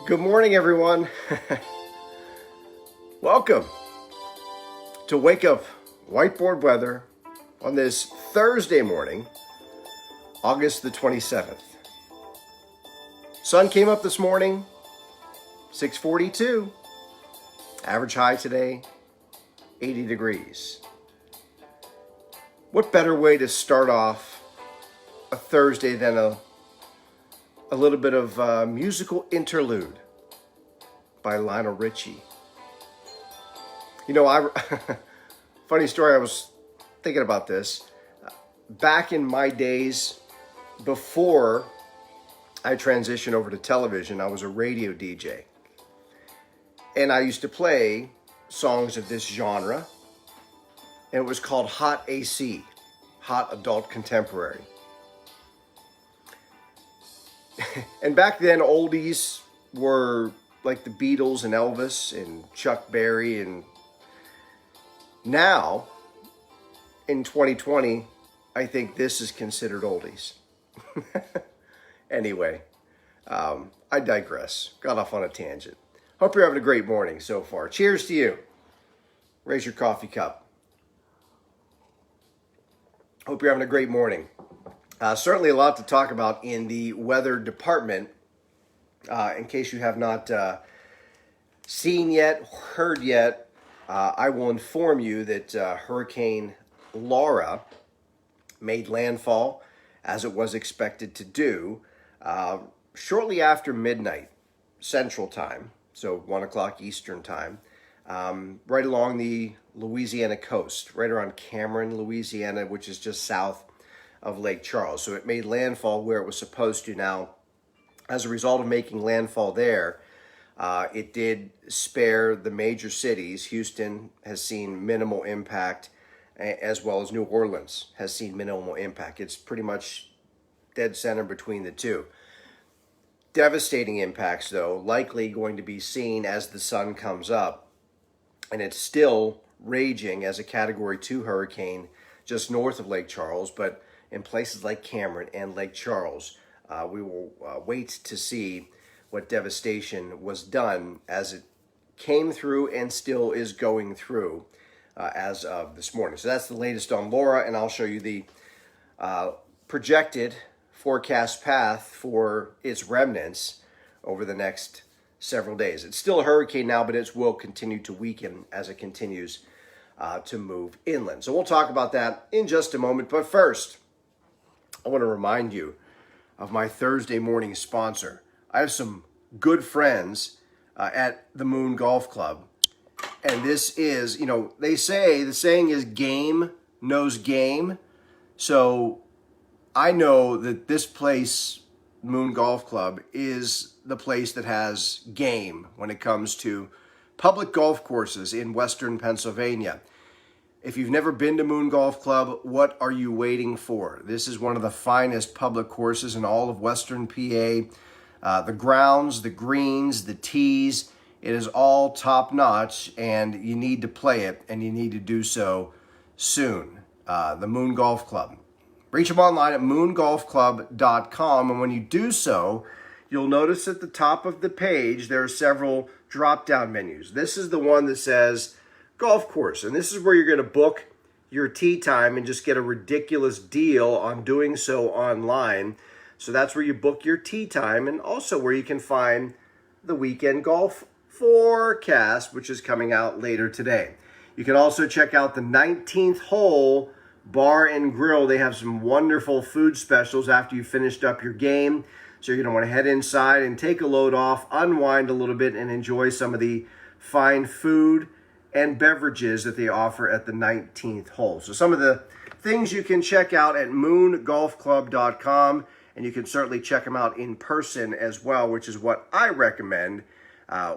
Good morning, everyone. Welcome to Wake Up Whiteboard Weather on this Thursday morning, August the 27th. Sun came up this morning, 6:42. Average high today, 80 degrees. What better way to start off a Thursday than a little bit of musical interlude by Lionel Richie. You know, funny story, I was thinking about this. Back in my days, before I transitioned over to television, I was a radio DJ. And I used to play songs of this genre. And it was called Hot AC, Hot Adult Contemporary. And back then, oldies were like the Beatles and Elvis and Chuck Berry. And now, in 2020, I think this is considered oldies. Anyway, I digress. Got off on a tangent. Hope you're having a great morning so far. Cheers to you. Raise your coffee cup. Hope you're having a great morning. Certainly a lot to talk about in the weather department. In case you have not seen yet, heard yet, I will inform you that Hurricane Laura made landfall, as it was expected to do, shortly after midnight Central Time, so 1 o'clock Eastern Time, right along the Louisiana coast, right around Cameron, Louisiana, which is just south of Lake Charles. So it made landfall where it was supposed to. Now, as a result of making landfall there, it did spare the major cities. Houston has seen minimal impact, as well as New Orleans has seen minimal impact. It's pretty much dead center between the two. Devastating impacts, though, likely going to be seen as the sun comes up. And it's still raging as a Category 2 hurricane just north of Lake Charles, but in places like Cameron and Lake Charles, we will wait to see what devastation was done as it came through and still is going through as of this morning. So that's the latest on Laura, and I'll show you the projected forecast path for its remnants over the next several days. It's still a hurricane now, but it will continue to weaken as it continues to move inland. So we'll talk about that in just a moment. But first, I want to remind you of my Thursday morning sponsor. I have some good friends at the Moon Golf Club. And this is, you know, they say, the saying is game knows game. So I know that this place, Moon Golf Club, is the place that has game when it comes to public golf courses in Western Pennsylvania. If you've never been to Moon Golf Club, what are you waiting for? This is one of the finest public courses in all of Western PA. The grounds, the greens, the tees, it is all top notch, and you need to play it, and you need to do so soon. The Moon Golf Club. Reach them online at moongolfclub.com, and when you do so, you'll notice at the top of the page there are several drop-down menus. This is the one that says golf course, and this is where you're going to book your tee time and just get a ridiculous deal on doing so online. So that's where you book your tee time, and also where you can find the weekend golf forecast, which is coming out later today. You can also check out the 19th hole bar and grill. They have some wonderful food specials after you finished up your game. So you're going to want to head inside and take a load off, unwind a little bit, and enjoy some of the fine food and beverages that they offer at the 19th hole. So some of the things you can check out at moongolfclub.com, and you can certainly check them out in person as well, which is what I recommend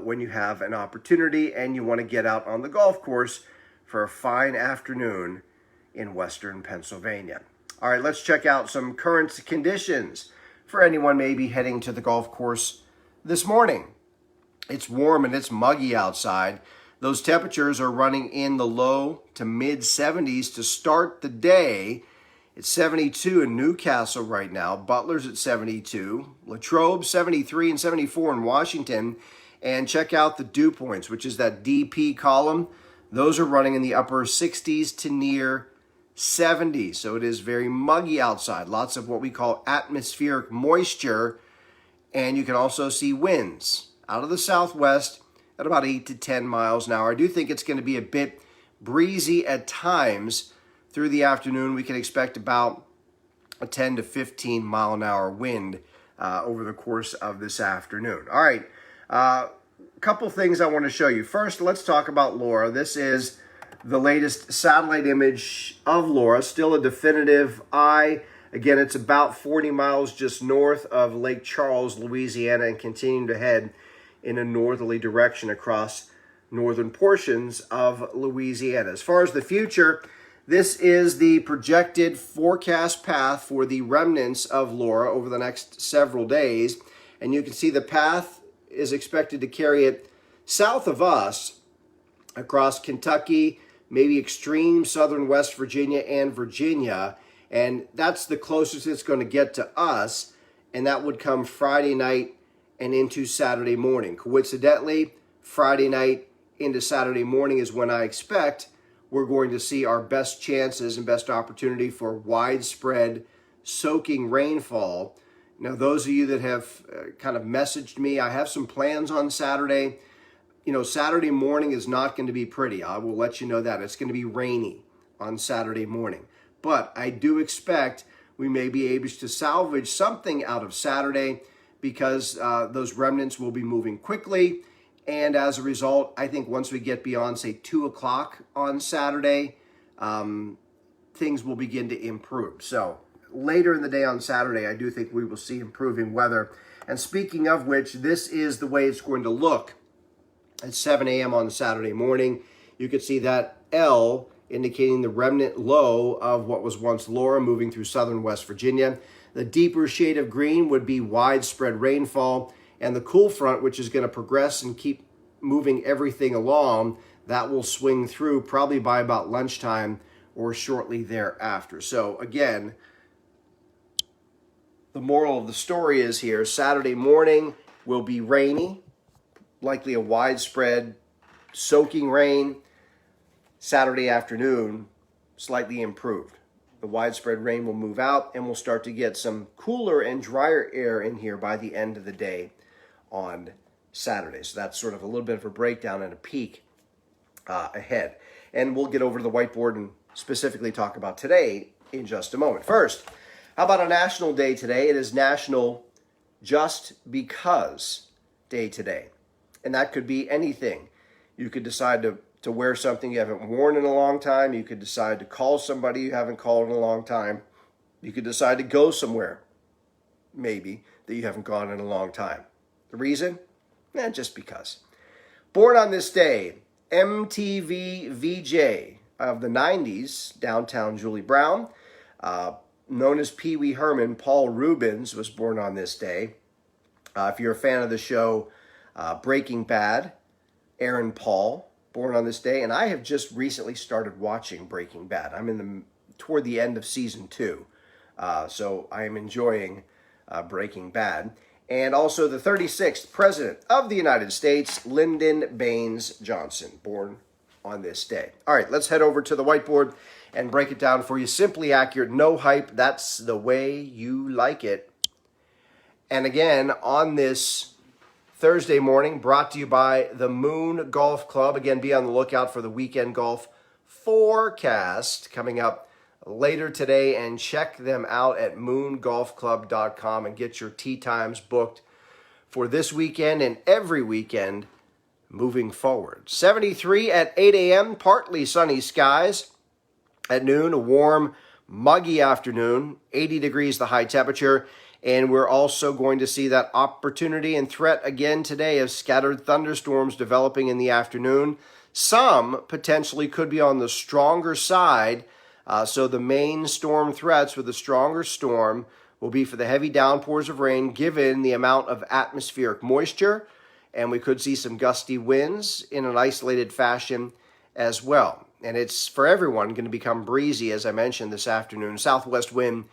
when you have an opportunity and you want to get out on the golf course for a fine afternoon in Western Pennsylvania. All right, let's check out some current conditions for anyone maybe heading to the golf course this morning. It's warm and it's muggy outside. Those temperatures are running in the low to mid 70s to start the day, It's 72 in Newcastle right now. Butler's at 72. Latrobe, 73 and 74 in Washington. And check out the dew points, which is that DP column. Those are running in the upper 60s to near 70s. So it is very muggy outside. Lots of what we call atmospheric moisture. And you can also see winds out of the southwest at about 8 to 10 miles an hour. I do think it's going to be a bit breezy at times. Through the afternoon, we can expect about a 10 to 15 mile an hour wind over the course of this afternoon. All right, a couple things I want to show you. First, let's talk about Laura. This is the latest satellite image of Laura, still a definitive eye. Again, it's about 40 miles just north of Lake Charles, Louisiana, and continuing to head in a northerly direction across northern portions of Louisiana. As far as the future, this is the projected forecast path for the remnants of Laura over the next several days. And you can see the path is expected to carry it south of us across Kentucky, maybe extreme southern West Virginia and Virginia. And that's the closest it's going to get to us. And that would come Friday night and into Saturday morning. Coincidentally, Friday night into Saturday morning is when I expect we're going to see our best chances and best opportunity for widespread soaking rainfall. Now, those of you that have kind of messaged me, I have some plans on Saturday. You know, Saturday morning is not going to be pretty. I will let you know that. It's going to be rainy on Saturday morning. But I do expect we may be able to salvage something out of Saturday because those remnants will be moving quickly. And as a result, I think once we get beyond, say, 2 o'clock on Saturday, things will begin to improve. So later in the day on Saturday, I do think we will see improving weather. And speaking of which, this is the way it's going to look at 7 a.m. on Saturday morning. You can see that L indicating the remnant low of what was once Laura moving through southern West Virginia. The deeper shade of green would be widespread rainfall. And the cool front, which is going to progress and keep moving everything along, that will swing through probably by about lunchtime or shortly thereafter. So again, the moral of the story is here, Saturday morning will be rainy, likely a widespread soaking rain. Saturday afternoon, slightly improved. The widespread rain will move out and we'll start to get some cooler and drier air in here by the end of the day on Saturday. So that's sort of a little bit of a breakdown and a peek ahead. And we'll get over to the whiteboard and specifically talk about today in just a moment. First, how about a national day today? It is National Just Because Day today. And that could be anything. You could decide to wear something you haven't worn in a long time. You could decide to call somebody you haven't called in a long time. You could decide to go somewhere, maybe, that you haven't gone in a long time. The reason? Just because. Born on this day, MTV VJ of the 90s, Downtown Julie Brown, known as Pee Wee Herman, Paul Reubens was born on this day. If you're a fan of the show Breaking Bad, Aaron Paul, born on this day. And I have just recently started watching Breaking Bad. I'm toward the end of season 2. So I am enjoying Breaking Bad. And also the 36th President of the United States, Lyndon Baines Johnson, born on this day. All right, let's head over to the whiteboard and break it down for you. Simply accurate, no hype. That's the way you like it. And again, on this Thursday morning, brought to you by the Moon Golf Club. Again, be on the lookout for the weekend golf forecast coming up later today, and check them out at moongolfclub.com and get your tee times booked for this weekend and every weekend moving forward. 73 at 8 a.m., partly sunny skies. At noon, a warm, muggy afternoon, 80 degrees the high temperature. And we're also going to see that opportunity and threat again today of scattered thunderstorms developing in the afternoon. Some potentially could be on the stronger side. So the main storm threats with the stronger storm will be for the heavy downpours of rain given the amount of atmospheric moisture. And we could see some gusty winds in an isolated fashion as well. and it's for everyone going to become breezy, as I mentioned this afternoon. Southwest wind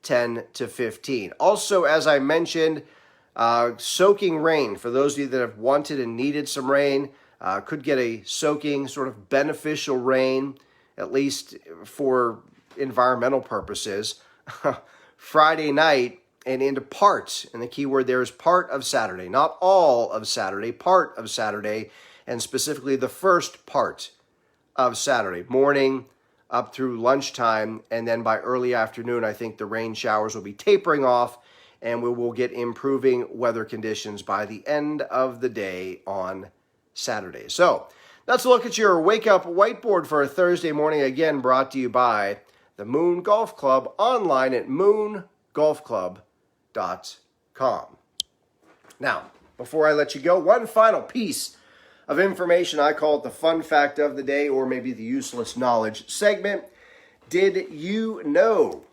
10 to 15. Also, as I mentioned, soaking rain. For those of you that have wanted and needed some rain, could get a soaking sort of beneficial rain, at least for environmental purposes, Friday night and into part. And the key word there is part of Saturday, not all of Saturday, part of Saturday, and specifically the first part of Saturday morning up through lunchtime. And then by early afternoon, I think the rain showers will be tapering off and we will get improving weather conditions by the end of the day on Saturday. So let's look at your Wake Up whiteboard for a Thursday morning, again brought to you by the Moon Golf Club, online at moongolfclub.com. Now, before I let you go, one final piece of information. I call it the fun fact of the day, or maybe the useless knowledge segment. Did you know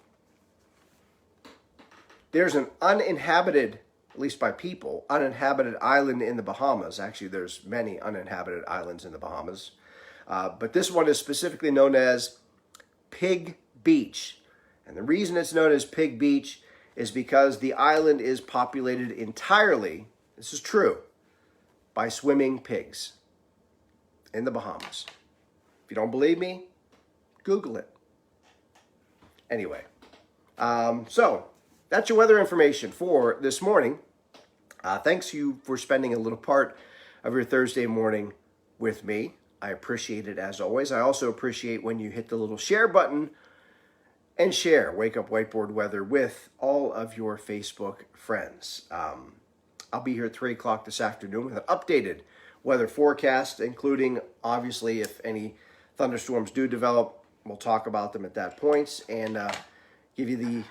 there's an uninhabited, at least by people, uninhabited island in the Bahamas? Actually, there's many uninhabited islands in the Bahamas. But this one is specifically known as Pig Beach. And the reason it's known as Pig Beach is because the island is populated entirely, this is true, by swimming pigs in the Bahamas. If you don't believe me, Google it. Anyway, so that's your weather information for this morning. Thanks you for spending a little part of your Thursday morning with me. I appreciate it as always. I also appreciate when you hit the little share button and share Wake Up Whiteboard Weather with all of your Facebook friends. I'll be here at 3 o'clock this afternoon with an updated weather forecast, including, obviously, if any thunderstorms do develop, we'll talk about them at that point and give you the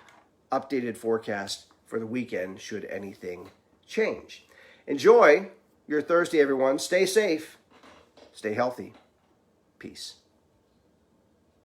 updated forecast for the weekend should anything change. Enjoy your Thursday, everyone. Stay safe. Stay healthy. Peace.